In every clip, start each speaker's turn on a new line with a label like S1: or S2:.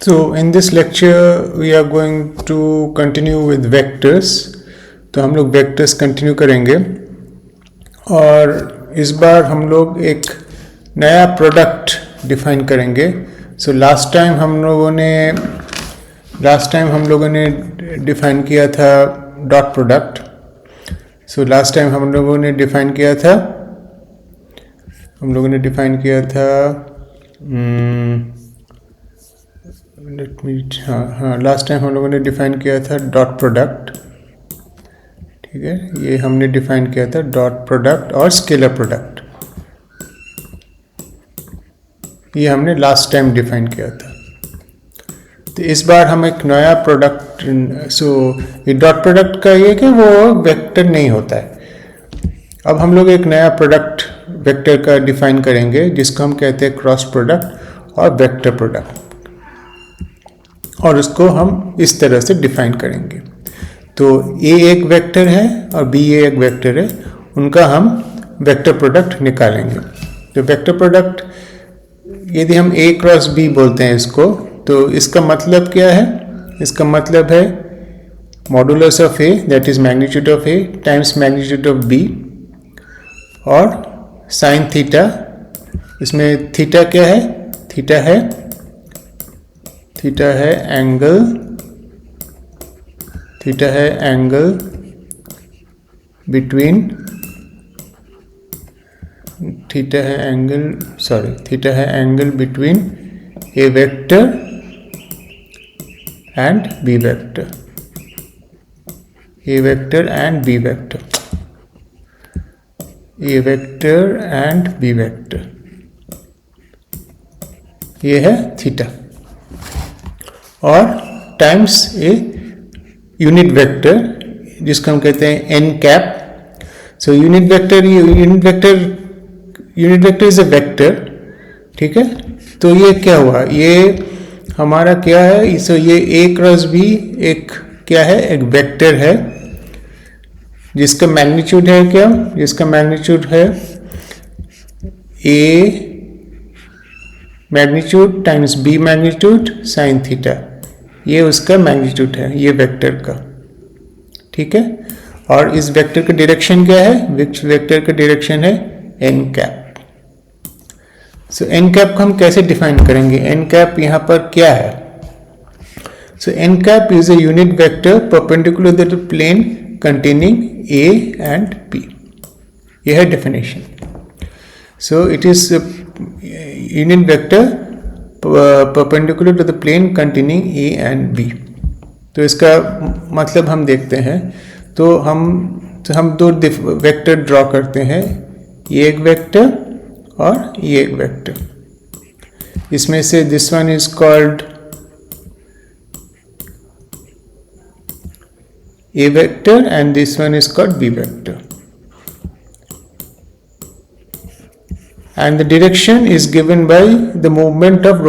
S1: So in this lecture we are going to continue with vectors. तो हम लोग vectors continue करेंगे और इस बार हम लोग एक नया product define करेंगे. So last time हम लोगों ने define किया था dot product. So last time हम लोगों ने define किया था लास्ट टाइम हम लोगों ने डिफाइन किया था डॉट प्रोडक्ट. ठीक है, ये हमने डिफाइन किया था डॉट प्रोडक्ट और स्केलर प्रोडक्ट. ये हमने लास्ट टाइम डिफाइन किया था. तो इस बार हम एक नया प्रोडक्ट, ये डॉट प्रोडक्ट का ये कि वो वेक्टर नहीं होता है. अब हम लोग एक नया प्रोडक्ट वेक्टर का डिफाइन करेंगे जिसको हम कहते हैं क्रॉस प्रोडक्ट और वेक्टर प्रोडक्ट, और उसको हम इस तरह से डिफाइन करेंगे. तो ए एक वेक्टर है और बी एक वेक्टर है, उनका हम वेक्टर प्रोडक्ट निकालेंगे. तो वेक्टर प्रोडक्ट यदि हम ए क्रॉस बी बोलते हैं इसको, तो इसका मतलब क्या है? इसका मतलब है modulus of A, that is magnitude of A times magnitude of B, और साइन थीटा. इसमें थीटा क्या है? थीटा है angle between A vector and B vector. A vector and B vector, ये है थीटा. और टाइम्स ए यूनिट वेक्टर जिसको हम कहते हैं N cap. So unit vector is a vector. ठीक है, तो ये क्या हुआ? ये हमारा क्या है? सो ये ए क्रॉस बी एक क्या है? एक वेक्टर है जिसका मैग्नीट्यूड है क्या? जिसका मैग्नीट्यूड है A magnitude times B magnitude sine theta. ये उसका मैग्नीट्यूड है ये वेक्टर का. ठीक है, और इस वेक्टर का डायरेक्शन क्या है? वेक्टर का डायरेक्शन है एन कैप. सो एन कैप को हम कैसे डिफाइन करेंगे? एन कैप यहाँ पर क्या है? So n cap is a unit vector perpendicular to the plane containing A and B. यह है definition. So it is a unit vector perpendicular to the plane containing A and B. तो इसका मतलब हम देखते हैं. तो हम दो वेक्टर ड्रॉ करते हैं, ये एक वेक्टर और ये एक वेक्टर. इसमें से this one is called A vector and this one is called B vector, and the direction is given by the movement of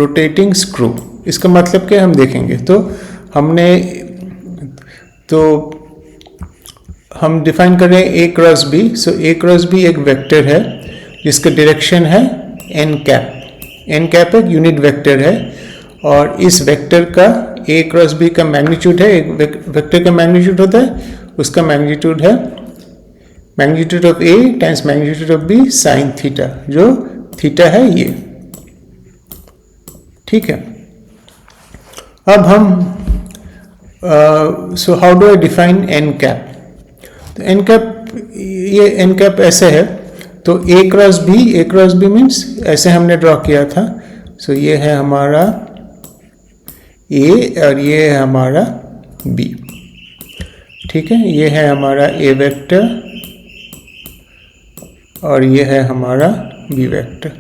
S1: rotating screw. इसका मतलब क्या हम देखेंगे. तो हम डिफाइन कर रहे हैं A cross B. So A cross B एक वेक्टर है जिसका डायरेक्शन है n कैप. n कैप एक यूनिट वेक्टर है, और इस वेक्टर का ए क्रॉस बी का मैग्नीट्यूड है. एक वेक्टर का मैग्नीट्यूड होता है, उसका मैग्नीट्यूड है magnitude of A times magnitude of B sine theta, जो थीटा है ये. ठीक है, अब हम so how do I define N cap? तो एन कैप, ये एन कैप ऐसे है. तो ए क्रॉस बी मीन्स ऐसे हमने ड्रॉ किया था. सो ये है हमारा ए और ये है हमारा बी. ठीक है, ये है हमारा ए वेक्टर और ये है हमारा बी वेक्टर.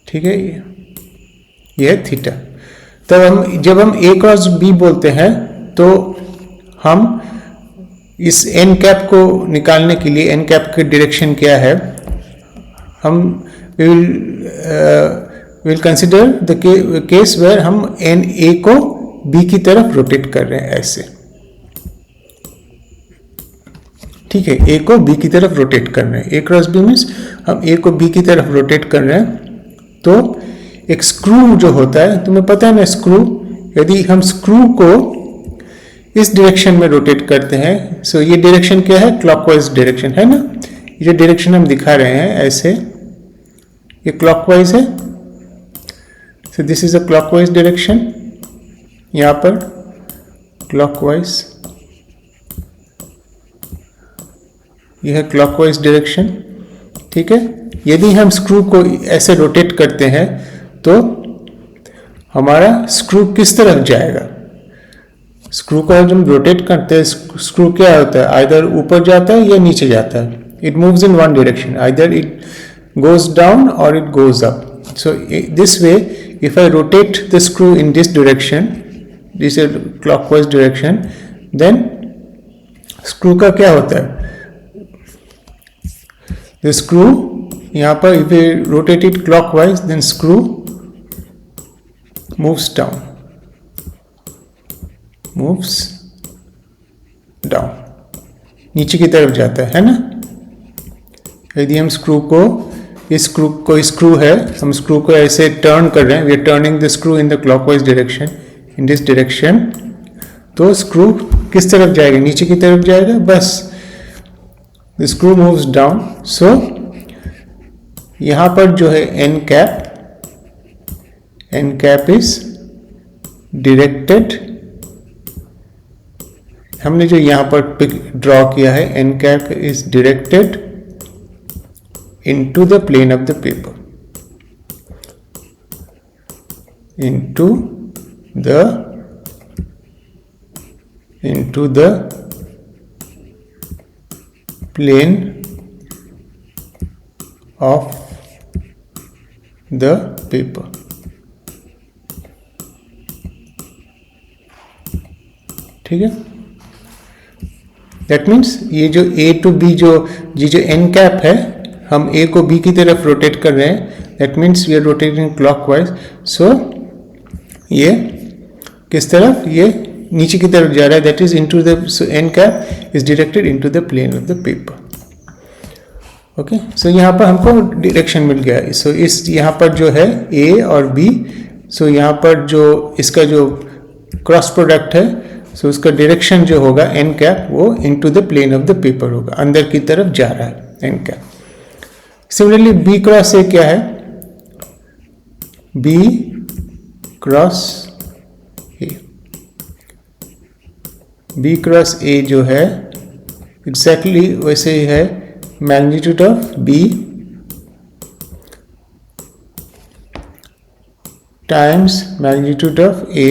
S1: ठीक है, ये है थीटा. तो जब हम ए क्रॉस बी बोलते हैं तो हम इस एन कैप को निकालने के लिए, एन कैप की डायरेक्शन क्या है, हम we will consider the case where हम एन ए को बी की तरफ रोटेट कर रहे हैं ऐसे. ठीक है, ए को बी की तरफ रोटेट कर रहे हैं, ए क्रॉस बी मीन्स हम ए को बी की तरफ रोटेट कर रहे हैं। तो एक स्क्रू जो होता है, तुम्हें पता है ना स्क्रू, यदि हम स्क्रू को इस डायरेक्शन में रोटेट करते हैं, सो ये डायरेक्शन क्या है, क्लॉकवाइज डायरेक्शन है ना, ये डायरेक्शन हम दिखा रहे हैं ऐसे, ये क्लॉकवाइज है, so this is a clockwise direction, यहां पर क्लॉकवाइज, यह है क्लॉकवाइज डायरेक्शन, ठीक है। यदि हम स्क्रू को ऐसे रोटेट करते हैं तो हमारा स्क्रू किस तरफ जाएगा, स्क्रू को जब हम रोटेट करते हैं स्क्रू क्या होता है, आइदर ऊपर जाता है या नीचे जाता है, it moves in one direction, either it goes down or it goes up. So this way, if I rotate the screw in this direction, this is clockwise direction, then screw का क्या होता है, the screw यहाँ पर if we rotate it clockwise, then screw moves down, नीचे की तरफ जाता है ना। यदि हम स्क्रू को, इस स्क्रू कोई स्क्रू है, हम स्क्रू को ऐसे टर्न कर रहे हैं, we are turning the screw in the clockwise direction, in this direction, तो स्क्रू किस तरफ जाएगा, नीचे की तरफ जाएगा, बस the screw moves down. So यहां पर जो है एन कैप इज डायरेक्टेड, हमने जो यहां पर पिक ड्रॉ किया है, N cap is directed into the plane of the paper, into the plane of the paper, ठीक है। दैट मीन्स ये जो ए टू बी जो एन कैप है, हम ए को बी की तरफ रोटेट कर रहे हैं, that means we are rotating clockwise. So ये किस तरफ, ये नीचे की तरफ जा रहा है, that is into the, so n cap is directed into the plane of the paper. Okay, so यहाँ पर हमको डायरेक्शन मिल गया। सो इस यहाँ पर जो है ए और बी, सो यहाँ पर जो इसका जो क्रॉस प्रोडक्ट है, सो उसका डायरेक्शन जो होगा एन कैप, वो into the plane of the paper होगा, अंदर की तरफ जा रहा है N cap. Similarly B cross A क्या है, B cross A, B cross A जो है एग्जैक्टली वैसे ही है, magnitude of B times magnitude of A,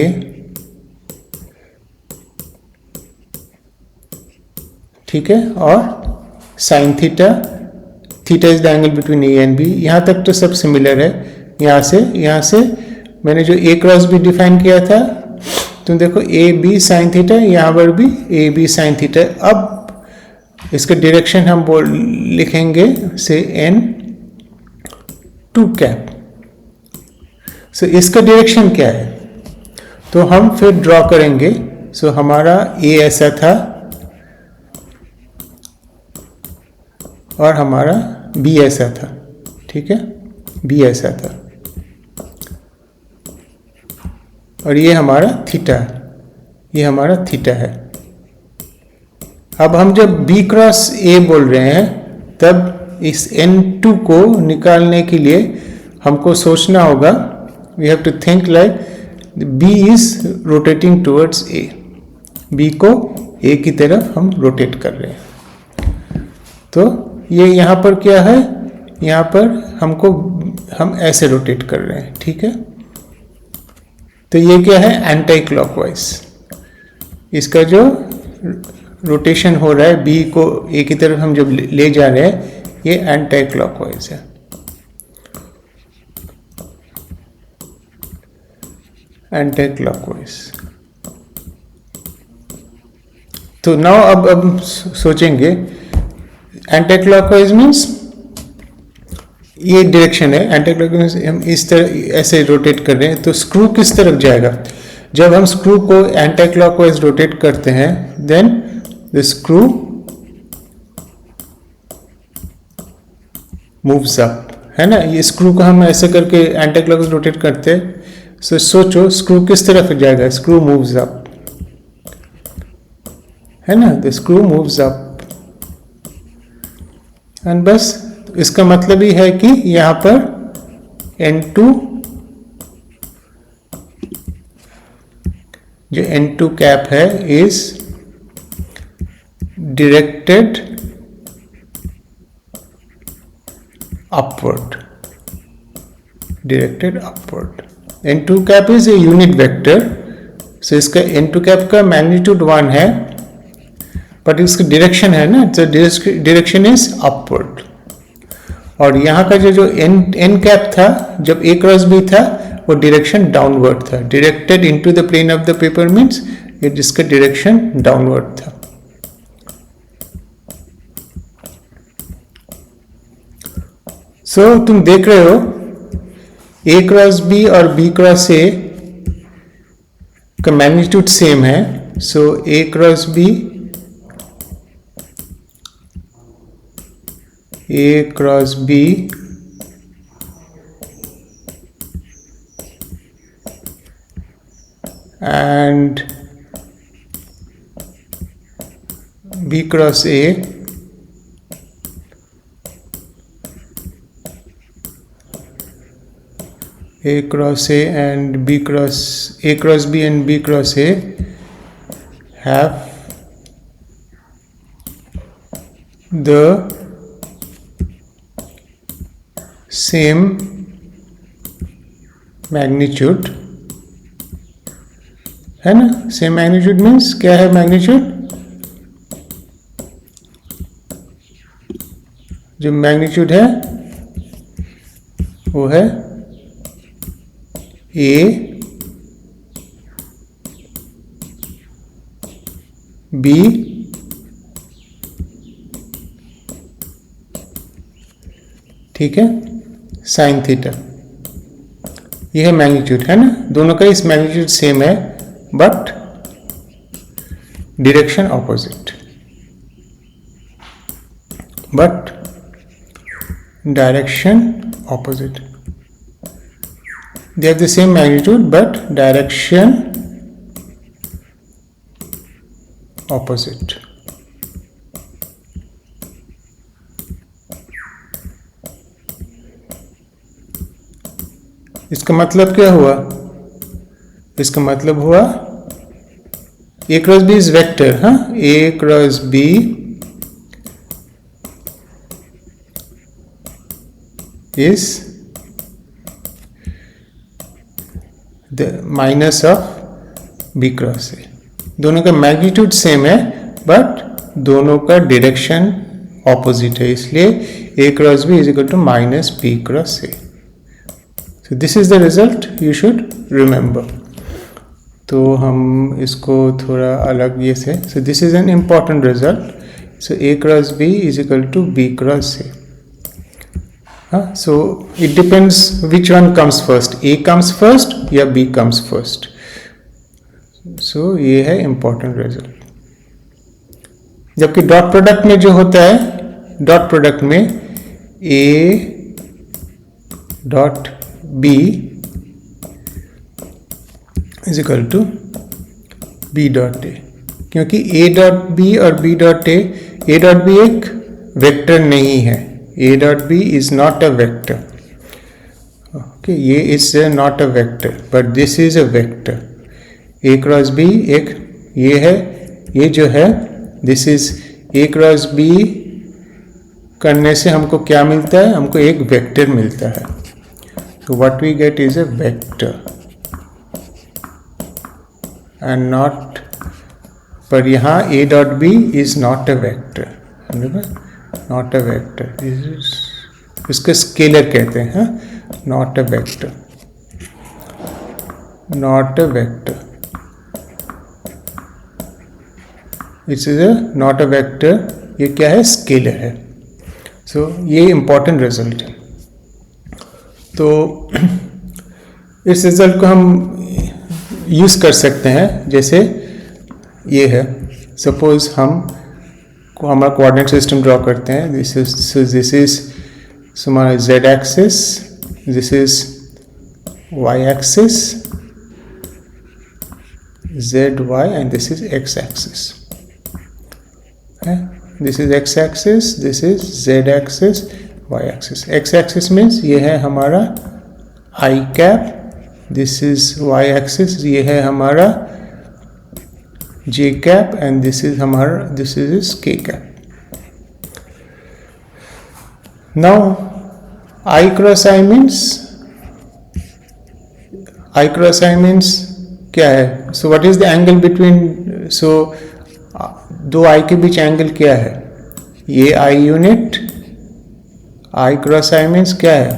S1: ठीक है, और sine theta, theta is the angle between A and B. यहां तक तो सब सिमिलर है। यहां से मैंने जो ए क्रॉस बी डिफाइन किया था, तुम देखो ए बी साइन थीटा, यहां पर भी ए बी साइन थीटा। अब इसका डायरेक्शन हम लिखेंगे से एन टू कैप। सो इसका डायरेक्शन क्या है, तो हम फिर ड्रॉ करेंगे। सो हमारा ए ऐसा था और हमारा बी ऐसा था, ठीक है, बी ऐसा था, और ये हमारा थीटा, ये हमारा थीटा है। अब हम जब बी क्रॉस ए बोल रहे हैं, तब इस N2 को निकालने के लिए हमको सोचना होगा, we have to think like B is rotating towards A, B को ए की तरफ हम रोटेट कर रहे हैं। तो ये यहाँ पर क्या है, यहाँ पर हम ऐसे रोटेट कर रहे हैं, ठीक है। तो ये क्या है, एंटी क्लॉकवाइज। इसका जो रोटेशन हो रहा है, बी को ए की तरफ हम जब ले जा रहे हैं, ये एंटी क्लॉकवाइज है। Anti clockwise. तो नाउ अब सोचेंगे, एंटी क्लॉकवाइज मीन्स ये डायरेक्शन है, एंटी क्लॉकवाइज हम इस तरह ऐसे रोटेट कर रहे हैं, तो स्क्रू किस तरफ जाएगा। जब हम स्क्रू को एंटी क्लॉकवाइज रोटेट करते हैं, then the screw moves up, है ना। ये स्क्रू को हम ऐसे करके एंटी क्लॉकवाइज रोटेट करते हैं। सो सोचो स्क्रू किस तरफ जाएगा, स्क्रू मूव्स अप, है ना, the screw moves up. And बस इसका मतलब ही है कि यहां पर N2 जो N2 कैप है is directed upward. N2 cap is a unit vector. So इसका N2 cap का मैग्नीट्यूड 1 है, बट इसका डायरेक्शन है ना, डायरेक्शन इज अपवर्ड। और यहाँ का जो N कैप था जब A क्रॉस B था वो डायरेक्शन डाउनवर्ड था। Directed into the plane of the paper means इसका डायरेक्शन डाउनवर्ड था। सो तुम देख रहे हो A क्रॉस B और B क्रॉस A का मैग्नीट्यूड सेम है। So A cross B, A cross B and B cross A cross A and B cross A cross B and B cross A have the same magnitude, है ना। Same magnitude means क्या है magnitude, जो magnitude है वो है A B ठीक है साइन थीटा, ये है मैग्नीट्यूड, है ना। दोनों का इस मैग्नीट्यूड सेम है but direction opposite, they have the same magnitude but direction opposite. इसका मतलब क्या हुआ, इसका मतलब हुआ A cross B is vector, हाँ, A cross B is the minus of B cross A. दोनों का मैग्नीट्यूड सेम है बट दोनों का डायरेक्शन ऑपोजिट है, इसलिए A cross B is equal to minus B cross A. So this is the result you should remember. तो हम इसको थोड़ा अलग ये से, so this is an important result. So A cross B is equal to B cross A. So it depends which one comes first, A comes first या B comes first. So ये है important result. जबकि dot product में जो होता है, dot product में A dot B is equal to B dot A, क्योंकि A डॉट B और B dot A dot B एक वेक्टर नहीं है, A dot B is not a vector. Okay, ये is not a vector, but this is a vector. A cross B एक ये है, ये जो है this is A cross B करने से हमको क्या मिलता है, हमको एक वेक्टर मिलता है। So what we get is a vector and not, पर यहाँ A dot B is not a vector. Not a vector, इसको स्केलर कहते हैं, not a vector, not a vector, it's is a not a vector, ये क्या है, scalar है। सो ये इंपॉर्टेंट रिजल्ट है। तो इस रिजल्ट को हम यूज कर सकते हैं, जैसे ये है, सपोज हम हमारा कोऑर्डिनेट सिस्टम ड्रॉ करते हैं, दिस इज सो हमारा z axis, this is y axis, z y and this is x axis. This is x axis, this is z axis, y axis. x axis means ये है हमारा i cap, this is y axis, ये है हमारा j cap and this is हमारा, this is k cap. Now I cross I means, I cross I means क्या है? So what is the angle between, so दो I के बीच angle क्या है? ये I unit, I cross I means क्या है?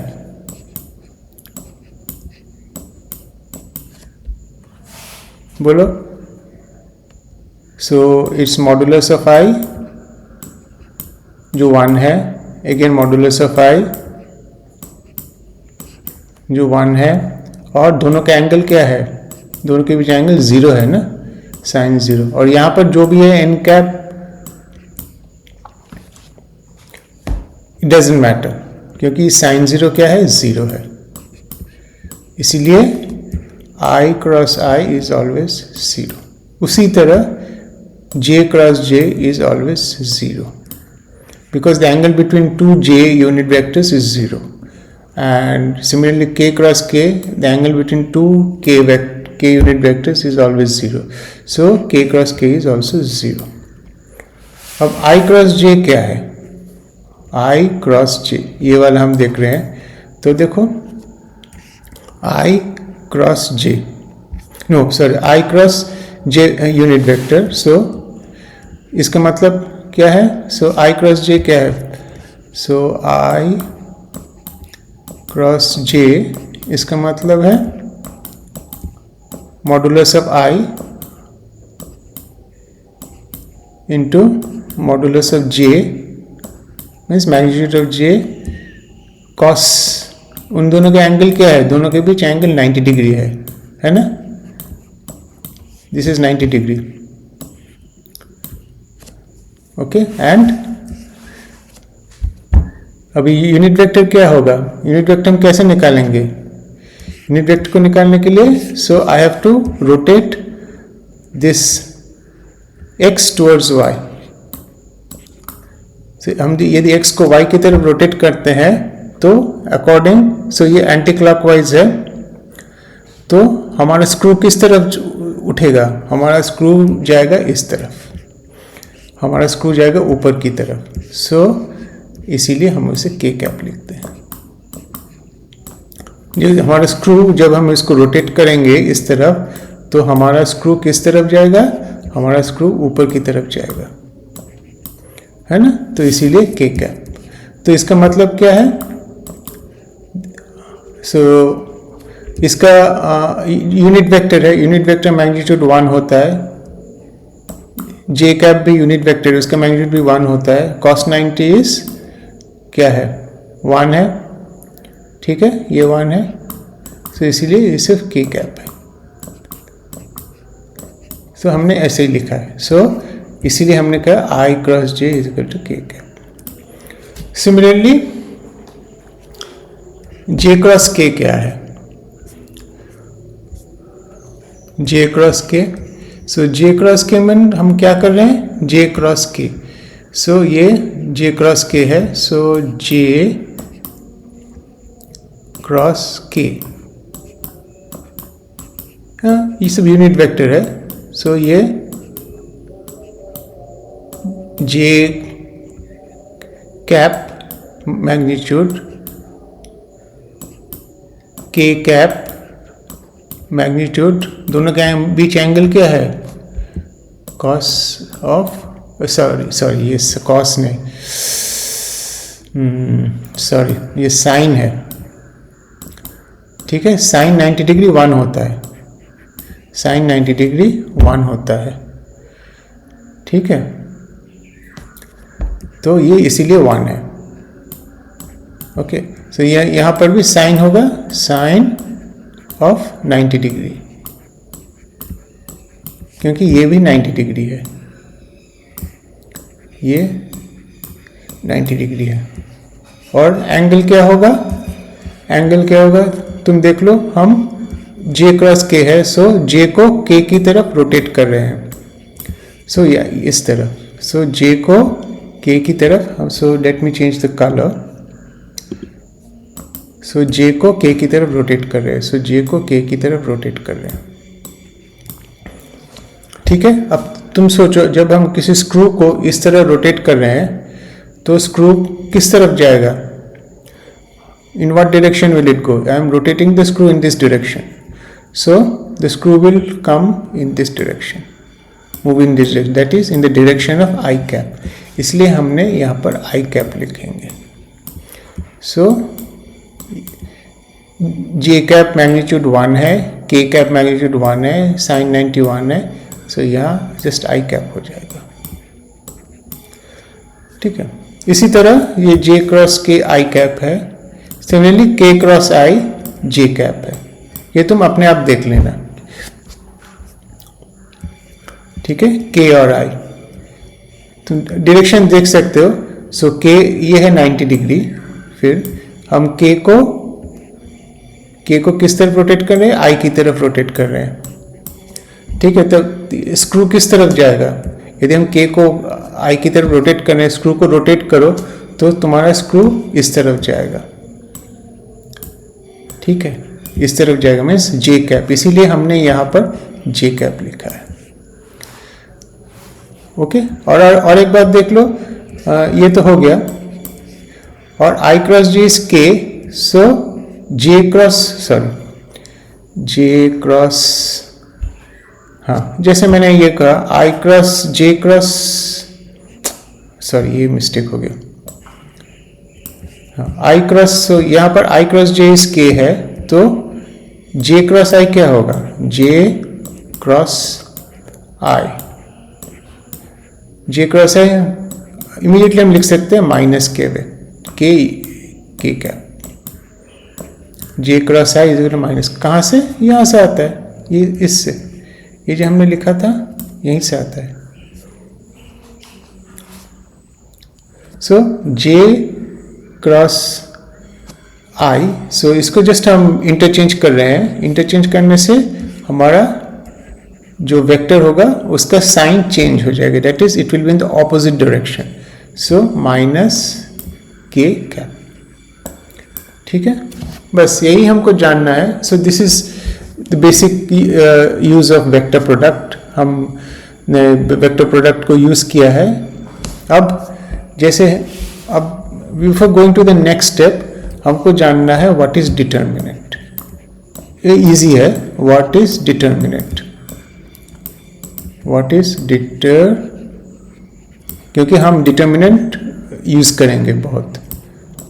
S1: बोलो. So it's modulus of I जो 1 है, अगेन मॉडुलस ऑफ I जो 1 है, और दोनों का एंगल क्या है? दोनों के बीच एंगल 0 है ना, साइन 0. और यहाँ पर जो भी है N cap, it doesn't matter क्योंकि साइन 0 क्या है? 0 है. इसीलिए I cross I is always 0. उसी तरह J cross J is always 0 because the angle between two J unit vectors is 0. And similarly K cross K, the angle between two K unit vectors is always 0. So K cross K is also 0. अब I cross J क्या है? I cross J ये वाला हम देख रहे हैं. तो देखो I cross J, no sorry, I cross J unit vector. So इसका मतलब क्या है? सो I क्रॉस J क्या है? सो I क्रॉस J इसका मतलब है modulus of I into modulus of J means magnitude of J cos. उन दोनों का एंगल क्या है? दोनों के बीच एंगल 90 डिग्री है ना. This is 90 degree. Okay. And अभी यूनिट वेक्टर क्या होगा? यूनिट वेक्टर हम कैसे निकालेंगे? यूनिट वेक्टर को निकालने के लिए so I have to rotate this x towards y. हम यदि x को y की तरफ रोटेट करते हैं तो अकॉर्डिंग, सो ये एंटी क्लॉकवाइज है, तो हमारा स्क्रू किस तरफ उठेगा? हमारा स्क्रू जाएगा इस तरफ, हमारा स्क्रू जाएगा ऊपर की तरफ. सो इसीलिए हम उसे K कैप लिखते हैं. जो हमारा स्क्रू, जब हम इसको रोटेट करेंगे इस तरफ, तो हमारा स्क्रू किस तरफ जाएगा? हमारा स्क्रू ऊपर की तरफ जाएगा, है ना. तो इसीलिए K कैप. तो इसका मतलब क्या है? सो इसका यूनिट वेक्टर है, यूनिट वेक्टर मैग्नीट्यूड 1 होता है. J कैप भी यूनिट वेक्टर है, उसका मैग्नीट्यूड भी 1 होता है. cos 90 इज क्या है? 1 है. ठीक है, ये 1 है. तो इसीलिए ये सिर्फ K कैप है. तो हमने ऐसे ही लिखा है. सो इसीलिए हमने कहा I cross J is equal to K cap. Similarly J cross K क्या है? J cross K, so J cross K में हम क्या कर रहे हैं? J cross K. सो ये J क्रॉस K है. सो J क्रॉस K, हाँ, ये सब यूनिट वेक्टर है. सो ये J cap magnitude, K cap magnitude, दोनों के बीच एंगल क्या है? कॉस ऑफ, सॉरी ये कॉस नहीं, सॉरी ये साइन है. ठीक है, साइन 90 डिग्री 1 होता है, साइन 90 डिग्री 1 होता है. ठीक है, तो ये इसीलिए 1 है. ओके. सो यहाँ पर भी साइन होगा, साइन ऑफ 90 डिग्री, क्योंकि ये भी 90 डिग्री है, ये 90 डिग्री है. और एंगल क्या होगा, एंगल क्या होगा तुम देख लो, हम J क्रॉस K है, सो J को K की तरफ रोटेट कर रहे हैं, सो या इस तरह, सो J को K की तरफ, so let me change the colour, so J को K की तरफ रोटेट कर रहे हैं, सो J को K की तरफ रोटेट कर रहे हैं। ठीक है, अब तुम सोचो जब हम किसी स्क्रू को इस तरह रोटेट कर रहे हैं तो स्क्रू किस तरफ जाएगा, in what direction will it go? I am rotating the screw in this direction, so the screw will come in this direction, move in this direction, that is in the direction of I cap, इसलिए हमने यहाँ पर I cap लिखेंगे। so J cap magnitude 1 है, K cap magnitude 1 है, sin 91 है, so यहाँ just I cap हो जाएगा। ठीक है, इसी तरह ये J cross K I cap है, similarly K cross I J cap है, ये तुम अपने आप देख लेना। ठीक है, K और I तुम डायरेक्शन देख सकते हो, सो K ये है 90 डिग्री, फिर हम K को किस तरफ रोटेट कर रहे हैं, I की तरफ रोटेट कर रहे हैं। ठीक है, तो स्क्रू किस तरफ जाएगा, यदि हम K को I की तरफ रोटेट कर रहे हैं, स्क्रू को रोटेट करो तो तुम्हारा स्क्रू इस तरफ जाएगा। ठीक है, इस तरफ जाएगा, मीन्स J कैप, इसीलिए हमने यहाँ पर J कैप लिखा है। ओके, और एक बात देख लो, ये तो हो गया, और I cross J is K, so J cross, हाँ जैसे मैंने ये कहा I cross J cross, sorry ये मिस्टेक हो गया, I क्रॉस, सो यहाँ पर I cross J is K है, तो J क्रॉस I क्या होगा, J cross I, J cross I immediately हम लिख सकते हैं माइनस K वे, K क्या, J cross I is minus, कहाँ से, यहाँ से आता है, ये इससे, ये जो हमने लिखा था यहीं से आता है। सो J क्रॉस I, सो इसको जस्ट हम इंटरचेंज कर रहे हैं, इंटरचेंज करने से हमारा जो वेक्टर होगा उसका साइन चेंज हो जाएगा, that is it will be in the opposite direction, so minus K cap. ठीक है, बस यही हमको जानना है। So this is the basic use of vector product, हमने वेक्टर प्रोडक्ट को यूज किया है। अब जैसे अब before going to the next step, हमको जानना है व्हाट इज डिटर्मिनेंट। ये इजी है, what is determinant, what is क्योंकि हम डिटर्मिनेंट यूज करेंगे बहुत।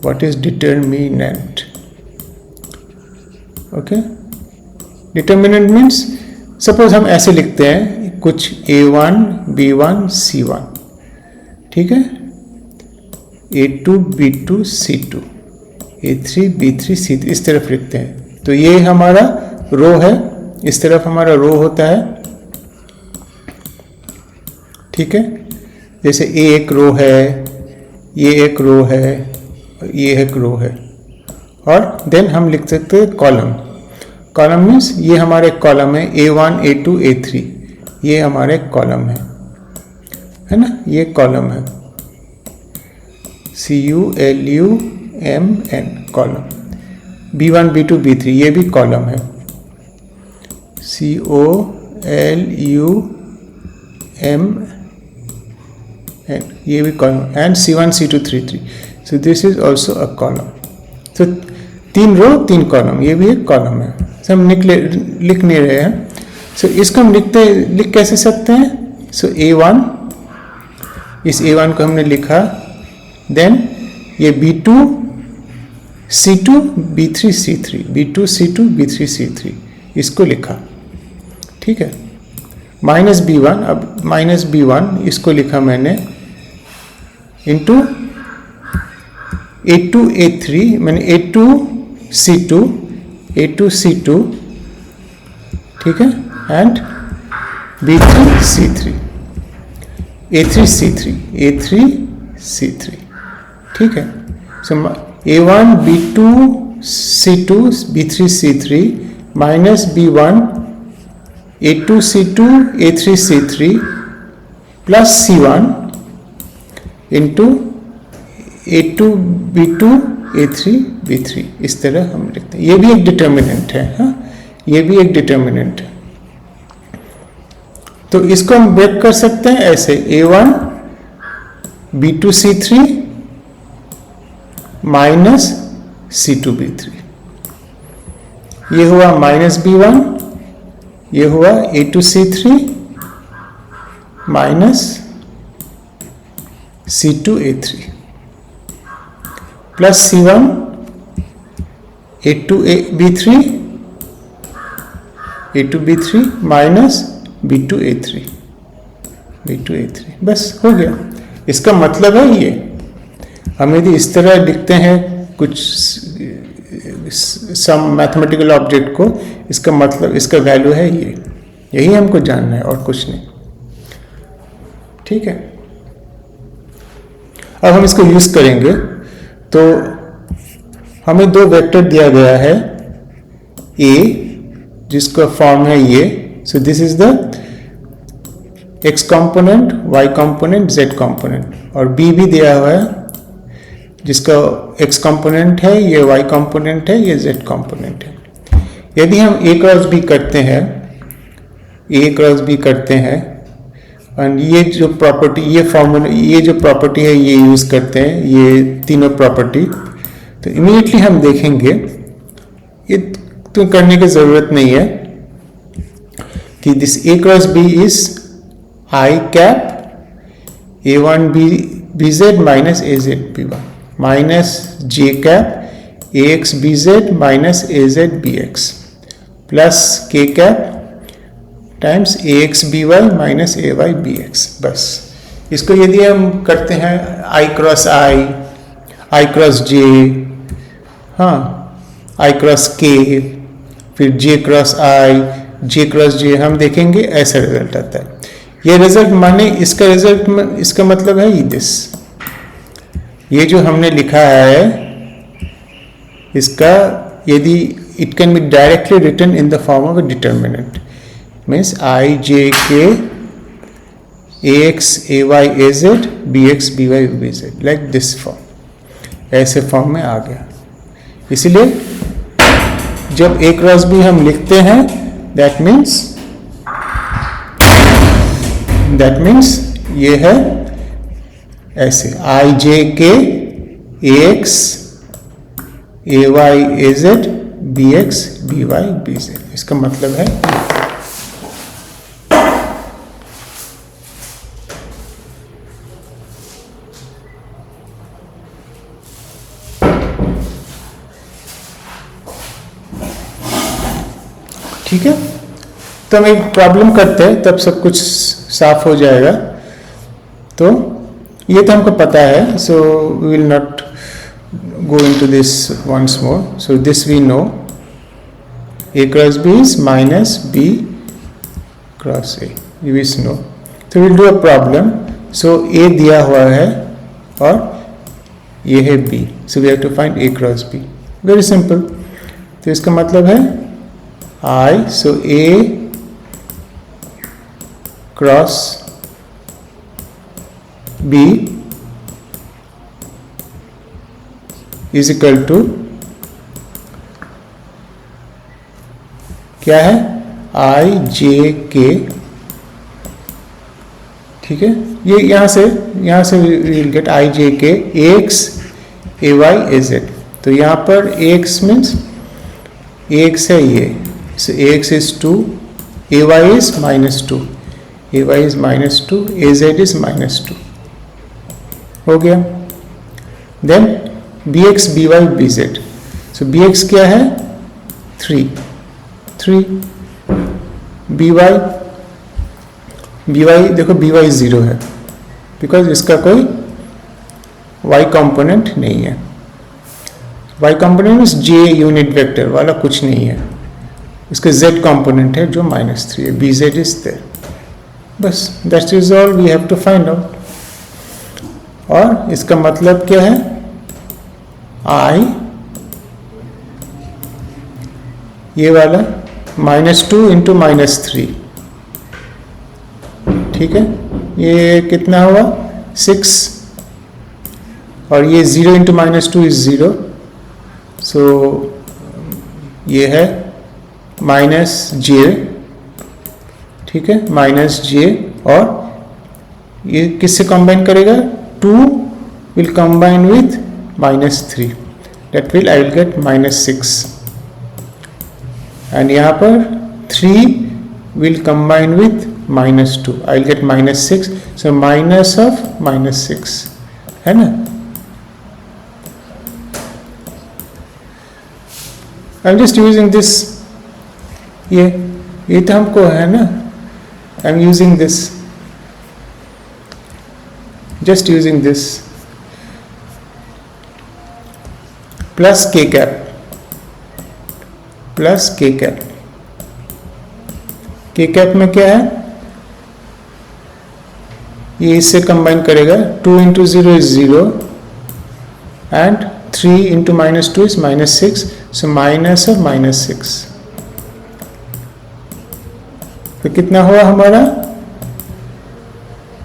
S1: What is determinant, okay, determinant means suppose हम ऐसे लिखते हैं कुछ A1 B1 C1, ठीक है, A2 B2 C2 A3 B3 C3 इस तरफ लिखते हैं, तो ये हमारा रो है, इस तरफ हमारा रो होता है। ठीक है, जैसे A एक रो है, ये एक रो है, ये एक रो है, और देन हम लिख सकते हैं कॉलम। कॉलम मीन्स ये हमारे कॉलम है, A1 A2 A3 ये हमारे कॉलम है ना, ये कॉलम है, CULUMN column. B1 B2 B3 ये भी कॉलम है, COLUMN ये भी column, and C1 C2 3 so this is also a column. तो 3 रो 3 कॉलम, ये भी एक कॉलम है। सो हम लिख नहीं रहे हैं, सो इसको हम लिख कैसे सकते हैं। सो A1, इस A1 को हमने लिखा, देन ये B2 C2 B3 C3 B2 C2 B3 C3 इसको लिखा। ठीक है, माइनस B1, अब माइनस B1 इसको लिखा मैंने इंटू A2 A3, मैंने A2 C2 ठीक है, and B3 C3 A3 C3 ठीक है। सो A1 B2 C2 B3 C3 minus B1 A2 C2 A3 C3 plus C1 into A2 B2 A3 B3, इस तरह हम लिखते हैं। ये भी एक डिटर्मिनेंट है, हाँ, ये भी एक डिटर्मिनेंट है। तो इसको हम ब्रेक कर सकते हैं ऐसे, A1 B2 C3 minus C2 B3, ये हुआ माइनस B1, ये हुआ A2 C3 minus C2 A3 plus C1 A2 B3 A2 B3 minus B2 A3 बस हो गया। इसका मतलब है ये, हम यदि इस तरह लिखते हैं कुछ सम मैथमेटिकल ऑब्जेक्ट को, इसका मतलब, इसका वैल्यू है ये, यही हमको जानना है और कुछ नहीं। ठीक है, अब हम इसको यूज करेंगे। तो हमें दो वेक्टर दिया गया है, A जिसका फॉर्म है ये, सो this is the x component, y component, z component, और B भी दिया हुआ है जिसका x कंपोनेंट है, ये y कंपोनेंट है, ये z कंपोनेंट है। यदि हम A क्रॉस B करते हैं, A क्रॉस B करते हैं, और ये जो प्रॉपर्टी, ये फॉर्मूला, ये जो प्रॉपर्टी है ये यूज करते हैं, ये तीनों प्रॉपर्टी, तो इमीडिएटली हम देखेंगे, ये तो करने की जरूरत नहीं है, कि this A cross B is I cap A1 BZ minus AZ B1 minus J cap AX BZ minus AZ BX plus K cap times AX BY minus AY BX। बस इसको यदि हम करते हैं I cross I cross J, हाँ, I cross K, फिर J cross J cross J, हम देखेंगे ऐसा रिजल्ट आता है। ये रिजल्ट माने इसका रिजल्ट, इसका मतलब है दिस, ये जो हमने लिखा है इसका, यदि it can be directly written in the form of a determinant, means I J K AX AY AZ BX BY BZ, like this form, ऐसे फॉर्म में आ गया। इसीलिए जब A क्रॉस B हम लिखते हैं, दैट मीन्स ये है ऐसे I J K AX AY AZ BX BY BZ, इसका मतलब है ठीक है। तो हम एक प्रॉब्लम करते हैं, तब सब कुछ साफ हो जाएगा। तो ये तो हमको पता है, so we will not go into this once more. So this we know, A cross B is minus B cross A, we know. तो will do a problem. So A दिया हुआ है और ये है B, so we have to find A cross B, very simple. तो इसका मतलब है I, so A cross B is equal to क्या है, I J K, ठीक है। ये यहां से we'll get I J K AX AY AZ। तो यहां पर AX means AX है ये, so AX is 2, AY is minus 2, AY is minus 2, AZ is minus 2, हो गया। Then BX BY BZ, so BX क्या है, 3, BY देखो BY 0 है, बिकॉज इसका कोई Y कंपोनेंट नहीं है। Y component means J unit vector वाला कुछ नहीं है, इसका Z कंपोनेंट है जो -3 है, BZ इज देयर। बस that is all we have to find out. और इसका मतलब क्या है, आई, ये वाला -2 इंटू -3, ठीक है, ये कितना हुआ 6, और ये 0 इंटू -2 इज 0, सो ये है -j, ठीक है, -j, और ये किससे कंबाइन करेगा, 2 will combine with -3, that will I will get -6, and यहाँ पर 3 will combine with -2, I will get -6, so minus of -6, है ना. I am just using this, ये तो हमको है ना, I am using this, just using this, plus k cap, plus k cap, k cap में क्या है, ये इससे कंबाइन करेगा, 2 into 0 is 0 and 3 into -2 is -6, so minus of -6, तो कितना हुआ हमारा,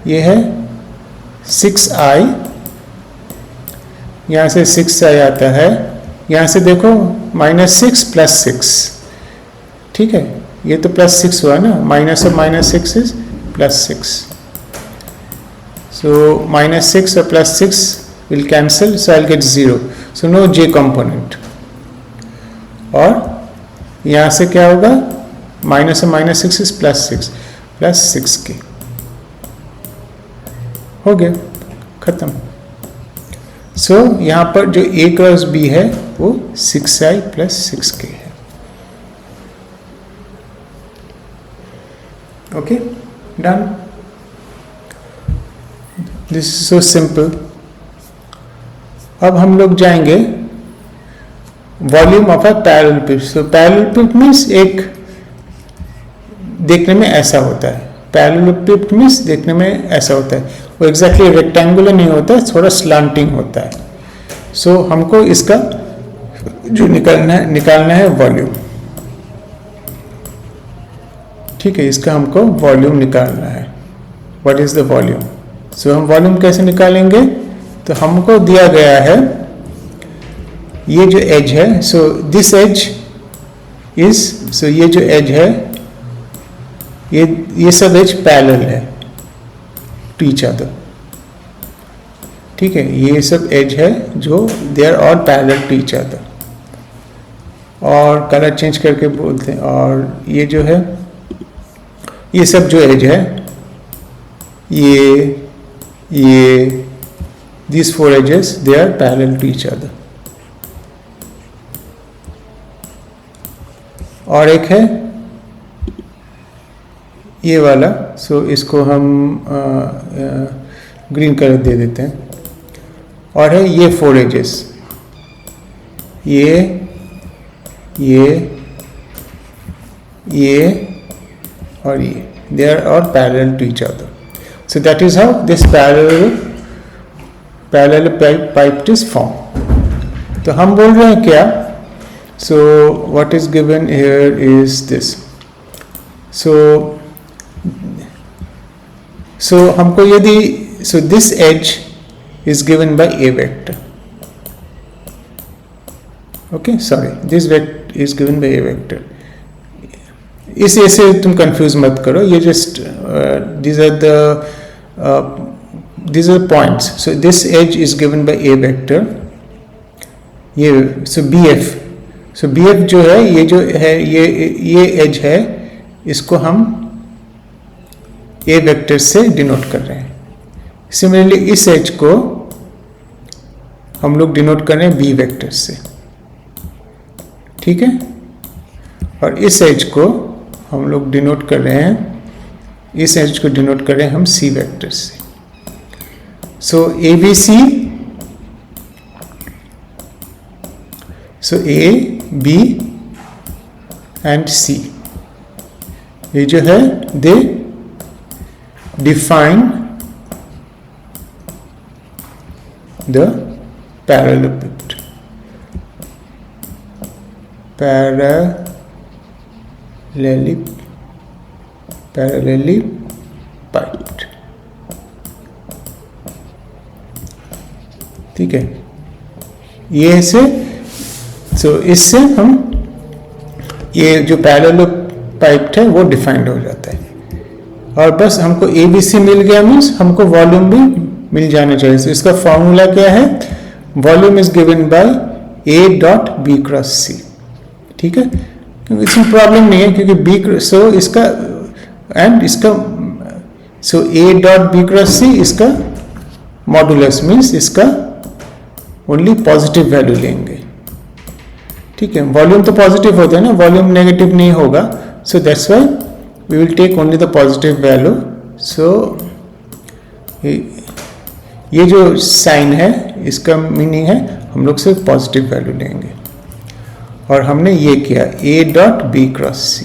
S1: ये है 6i, यहाँ से 6i आता है, यहाँ से देखो -6 + 6, ठीक है, ये तो +6 हुआ ना, माइनस ऑफ -6 इज +6, so -6 और +6 will cancel, so I'll get 0, so no j component, और यहाँ से क्या होगा, माइनस ऑफ -6 इज +6 + 6k, हो गया, खत्म. सो यहाँ पर जो a क्रॉस b है वो 6i + 6k है. Okay, done. This is so simple. अब हम लोग जाएंगे volume of a parallel pip. So parallel pip means एक देखने में ऐसा होता है, पैरेलल पिप मीन्स देखने में ऐसा होता है, वो एग्जैक्टली रेक्टेंगुलर नहीं होता है, थोड़ा स्लांटिंग होता है. सो हमको इसका जो निकालना है वॉल्यूम, ठीक है, इसका हमको वॉल्यूम निकालना है. What is the volume? So हम वॉल्यूम कैसे निकालेंगे, तो हमको दिया गया है ये जो एज है, so this edge is, so ये जो एज है, ये सब एज पैरेलल है टू ईच अदर, ठीक है, ये सब एज है जो they are all parallel to each other, और कलर चेंज करके बोलते हैं. और ये जो है, ये सब जो एज है, ये these 4 edges they are parallel to each other. और एक है ये वाला, सो इसको हम ग्रीन कलर दे देते हैं. और है ये 4 edges, ये और ये, they are all parallel to each other. So that is how this parallel pipe is formed. तो हम बोल रहे हैं क्या, so what is given here is this. So हमको यदि, so this edge is given by a vector. Okay, sorry, this vector is given by a vector. इस ऐसे तुम कंफ्यूज मत करो, ये just these are the points. So this edge is given by a vector. ये so BF जो है, ये जो है, ये एज है, इसको हम a वेक्टर से डिनोट कर रहे हैं. सिमिलरली इस एज को हम लोग डिनोट कर रहे हैं b वेक्टर से, ठीक है, और इस एज को हम लोग डिनोट कर रहे हैं, इस एज को डिनोट कर रहे हैं हम c वेक्टर से. सो ABC, so A, B and C, ये जो है दे define the parallel pip. Parallelly piped. ठीक है, ये से इससे हम ये जो पैरेलल पाइप्ड है वो डिफाइंड हो जाता है। और बस हमको ABC मिल गया, मीन्स हमको वॉल्यूम भी मिल जाना चाहिए। तो इसका फॉर्मूला क्या है? Volume is given bye A dot B cross C। ठीक है, क्योंकि इसमें प्रॉब्लम नहीं है, क्योंकि B इसका एंड इसका A dot B cross C इसका मॉडुलस, मीन्स इसका ओनली पॉजिटिव वैल्यू लेंगे। ठीक है, वॉल्यूम तो पॉजिटिव होता है ना, वॉल्यूम नेगेटिव नहीं होगा। So that's why we will take only the positive value. So ये जो साइन है इसका मीनिंग है हम लोग सिर्फ पॉजिटिव वैल्यू लेंगे। और हमने ये किया A dot B cross C।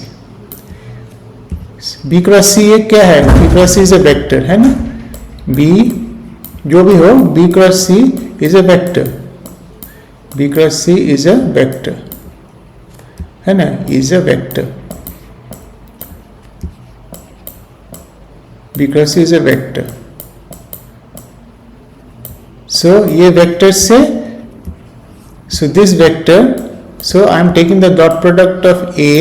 S1: B cross C ये क्या है? B cross C is a vector, है ना। B जो भी हो, B cross C is a vector. B cross C is a vector, है ना, is a vector. B cross C is a vector. So ये वेक्टर से, so this vector, so I am taking the dot product of A,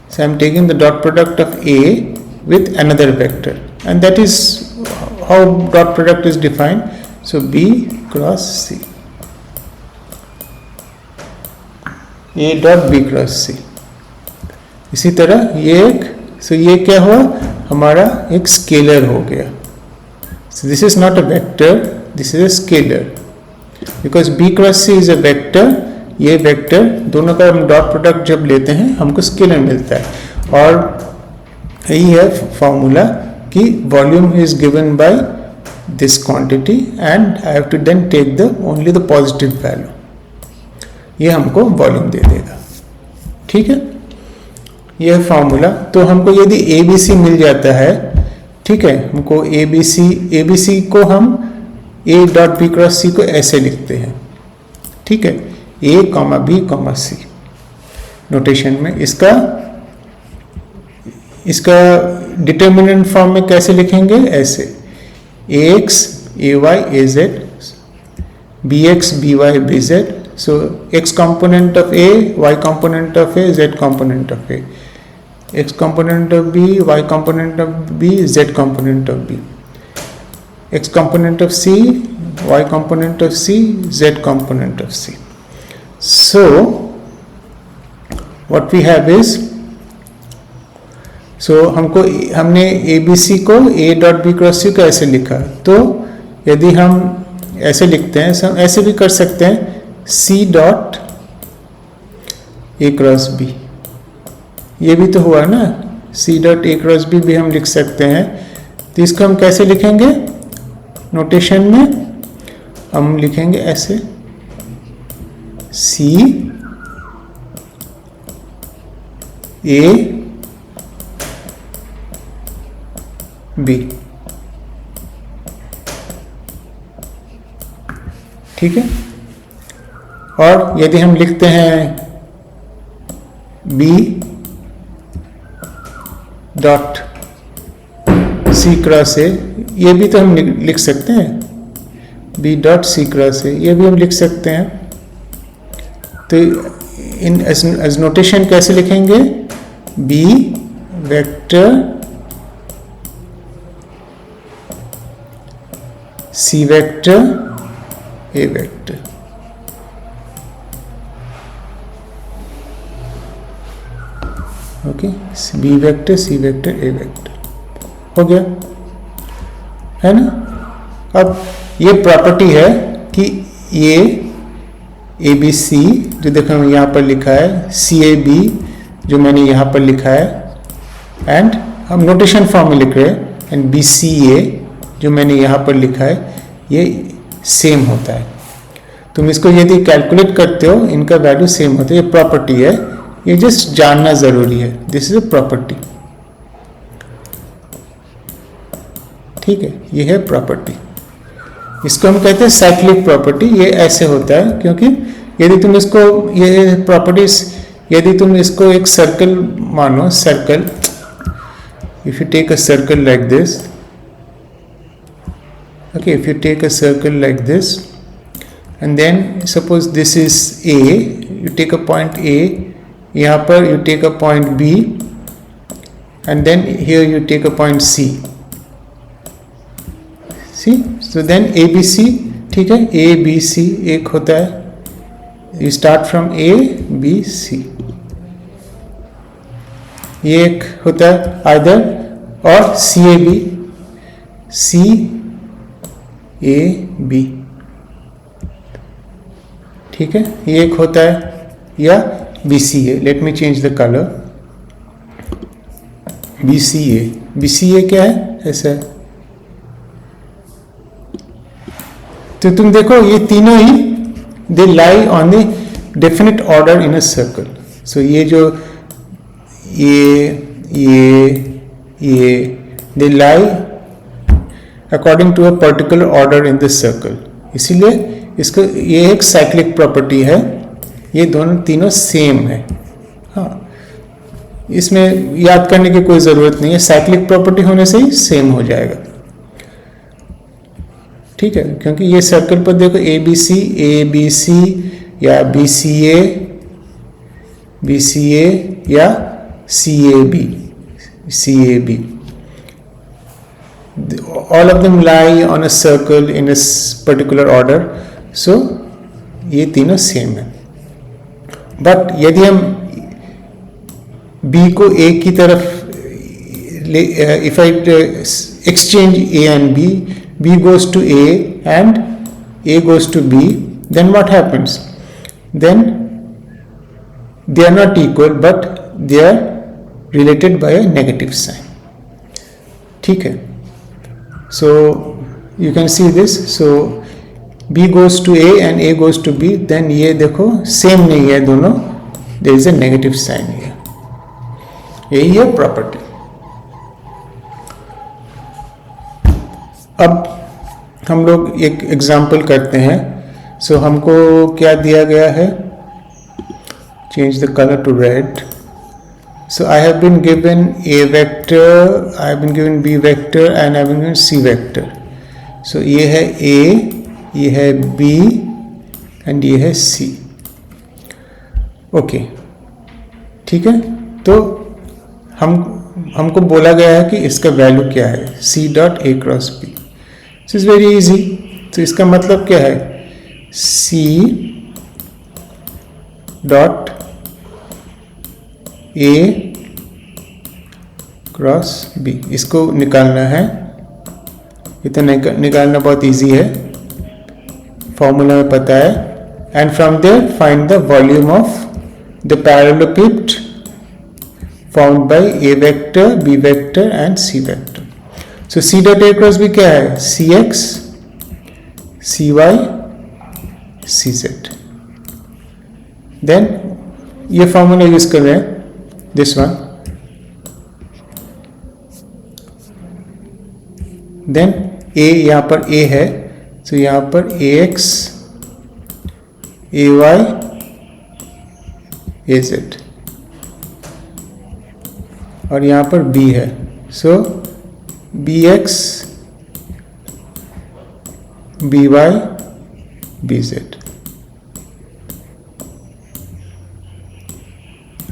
S1: so I am taking the dot product of A with another vector, and that is how dot product is defined. So B cross C, A dot B cross C। इसी तरह ये एक, so ये क्या हुआ? हमारा एक scalar हो गया। So this is not a vector, this is a scalar, because B cross C is a vector। ये वेक्टर दोनों का हम डॉट प्रोडक्ट जब लेते हैं हमको स्केलर मिलता है। और यही है फॉर्मूला कि volume is given by this quantity and I have to then take the only the positive value, ये हमको वॉल्यूम दे देगा। ठीक है, ये फॉर्मूला। तो हमको यदि ABC मिल जाता है, ठीक है, हमको ABC को हम A dot B cross C को ऐसे लिखते हैं। ठीक है, A comma B comma C notation में। इसका डिटर्मिनेंट फॉर्म में कैसे लिखेंगे? ऐसे AX AY AZ, BX BY BZ। So X component of A, Y component of A, Z component of A, X component of B, Y component of B, Z component of B, X component of C, Y component of C, Z component of C। So what we have is, so हमने ABC को A dot B cross C को ऐसे लिखा। तो यदि हम ऐसे लिखते हैं, हम ऐसे भी कर सकते हैं C dot A cross B, ये भी तो हुआ ना। C dot A cross B भी हम लिख सकते हैं। तो इसको हम कैसे लिखेंगे? नोटेशन में हम लिखेंगे ऐसे C A B। ठीक है, और यदि हम लिखते हैं B dot C cross A, ये भी तो हम लिख सकते हैं। B dot C cross A, ये भी हम लिख सकते हैं। तो इन एज नोटेशन कैसे लिखेंगे? B vector C vector A vector. Okay, B vector C vector A vector हो गया, है ना। अब ये प्रॉपर्टी है कि ये ABC जो देखो यहाँ पर लिखा है, CAB जो मैंने यहाँ पर लिखा है, एंड हम नोटेशन फॉर्म में लिख रहे हैं, एंड BCA जो मैंने यहाँ पर लिखा है, ये सेम होता है। तुम इसको यदि कैलकुलेट करते हो, इनका वैल्यू सेम होता है। ये प्रॉपर्टी है, ये जस्ट जानना जरूरी है। This is a property. ठीक है, ये है प्रॉपर्टी। इसको हम कहते हैं साइक्लिक प्रॉपर्टी। ये ऐसे होता है क्योंकि यदि तुम इसको ये प्रॉपर्टीज, यदि तुम इसको एक सर्कल मानो, circle, if you take a circle like this, okay, if you take a circle like this and then suppose this is A, you take a point A, यहाँ पर you take a point B and then here you take a point C, see, so then ABC, ठीक है, A B C एक होता है, you start from A B C, ये एक होता है आइदर, और CAB, CAB, ठीक है, ये एक होता है, या BCA, let me change the colour, BCA, BCA क्या है, ऐसा है। तो तुम देखो ये तीनों ही they lie on the definite order in a circle. So ये जो ये they lie according to a particular order in this circle, इसीलिए इसको ये एक साइक्लिक प्रॉपर्टी है, ये दोनों तीनों सेम है। हाँ, इसमें याद करने की कोई ज़रूरत नहीं है, साइक्लिक प्रॉपर्टी होने से ही सेम हो जाएगा, ठीक है, क्योंकि ये सर्कल पर देखो ए बी सी या बी सी ए या C A B, all of them lie on a circle in a particular order, so ये तीनों सेम है। बट यदि हम B को A की तरफ if I exchange A and B goes to A and A goes to B, then what happens? Then they are not equal but they are related by a negative sign, ठीक है। So you can see this, so B goes to A and A goes to B, then ये देखो same नहीं है दोनों, there is a negative sign here, यही है property. अब हम लोग एक एग्जाम्पल करते हैं। सो हमको क्या दिया गया है, change the colour to red. So I have been given A vector, I have been given B vector and I have been given C vector. So ये है A, ये है B and ये है C. Okay, ठीक है। तो हमको बोला गया है कि इसका वैल्यू क्या है, C dot A cross B. This is very easy. तो इसका मतलब क्या है, C dot A cross B, इसको निकालना है। ये तो निकालना बहुत इजी है, फॉर्मूला में पता है। And from there find the volume of the parallelepiped found by A vector, B vector and C vector. So C dot A cross B क्या है, CX, CY, CZ। देन ये फॉर्मूला यूज कर रहे हैं, this one, then A, यहाँ पर A है, so यहाँ पर AX, AY, AZ, और यहाँ पर B है, so BX, BY, BZ।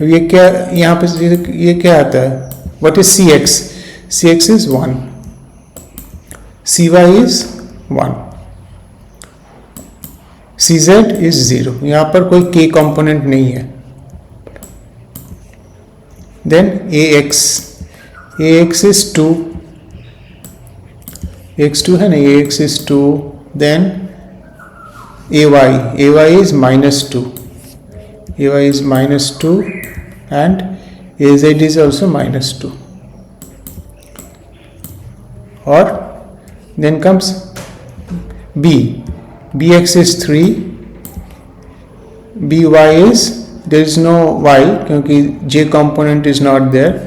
S1: ये क्या, यहाँ पे ये क्या आता है, what is CX? CX is 1, CY is 1, CZ is 0, यहाँ पर कोई K कंपोनेंट नहीं है। Then AX is 2, AX2 है ना, AX is 2, then AY is -2, AY is -2 and AZ is also -2, or then comes BX is 3, BY is, there is no Y क्योंकि J component is not there,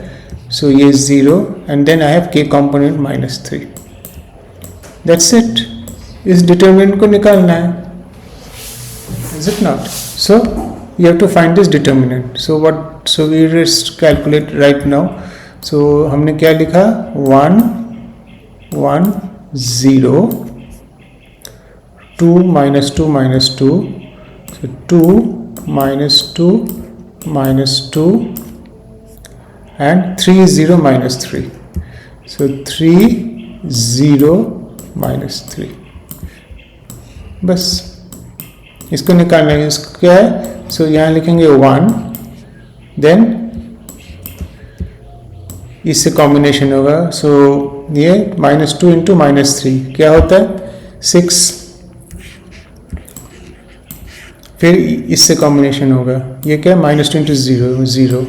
S1: so ये 0 and then I have K component -3. That's it. इस determinant को निकालना है, is it not? So you have to find this determinant. So we just calculate right now. So हमने क्या लिखा, 1 1 0, 2 minus 2 minus 2, so 2 minus 2 minus 2 and 3 0 minus 3, so 3 0 minus 3. बस इसको निकालना है. इसको क्या है, सो यहाँ लिखेंगे 1, देन इससे कॉम्बिनेशन होगा. सो ये -2 इंटू -3 क्या होता है, 6. फिर इससे कॉम्बिनेशन होगा, ये क्या है, -2 इंटू 0 0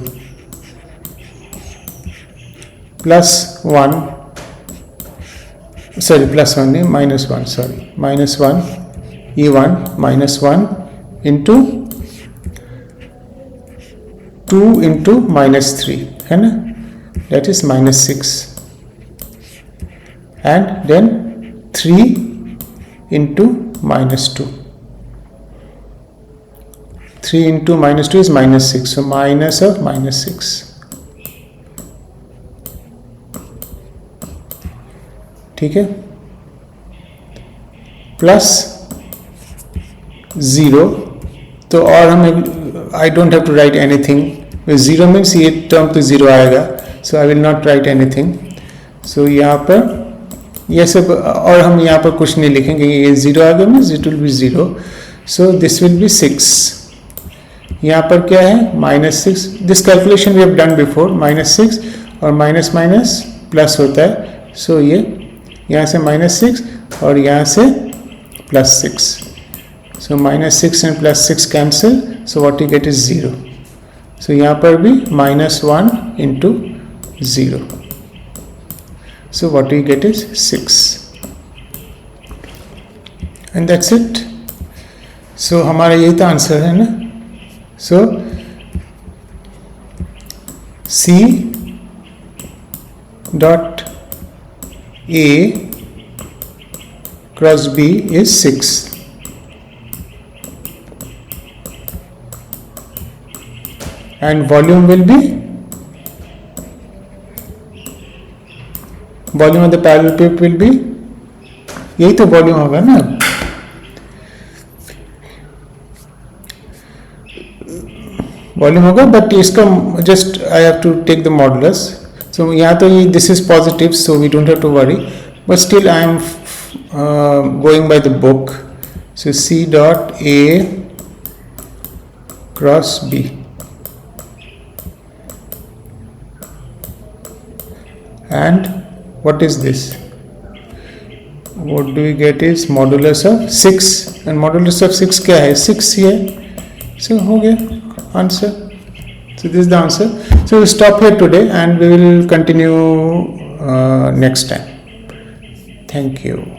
S1: +1, सॉरी +1 नहीं, -1, सॉरी -1, ये 1 -1 इंटू 2 इंटू -3 है ना, that is -6, and then 3 into -2, 3 into -2 is -6, so minus of -6. ठीक है, प्लस 0, तो और हमें I don't have to write anything. 0 means ये टर्म तो 0 आएगा, so I will not write anything. सो यहाँ पर ये सब, और हम यहाँ पर कुछ नहीं लिखेंगे, ये 0 आ गया means it will be 0, so this will be 6. यहाँ पर क्या है, -6. This calculation we have done before. -6 और माइनस माइनस प्लस होता है, सो ये यहाँ से -6 और यहाँ से +6. So -6 and +6 cancel, so what you get is 0. So यहाँ पर भी -1 into 0. So what you get is 6. And that's it. So हमारा यही तो आंसर है ना. So C dot A cross B is 6. And volume will be, volume of the parallel pipe will be, यही तो वॉल्यूम होगा ना. वॉल्यूम होगा, बट इसका just I have to take the modulus. So यहाँ तो ये this is positive, so we don't have to worry, but still I am going by the book. So C dot A cross B. And what is this? What do we get is modulus of 6, and modulus of 6 क्या है, 6 ही है. So हो गया answer. So this is the answer. So we'll stop here today and we will continue next time. Thank you.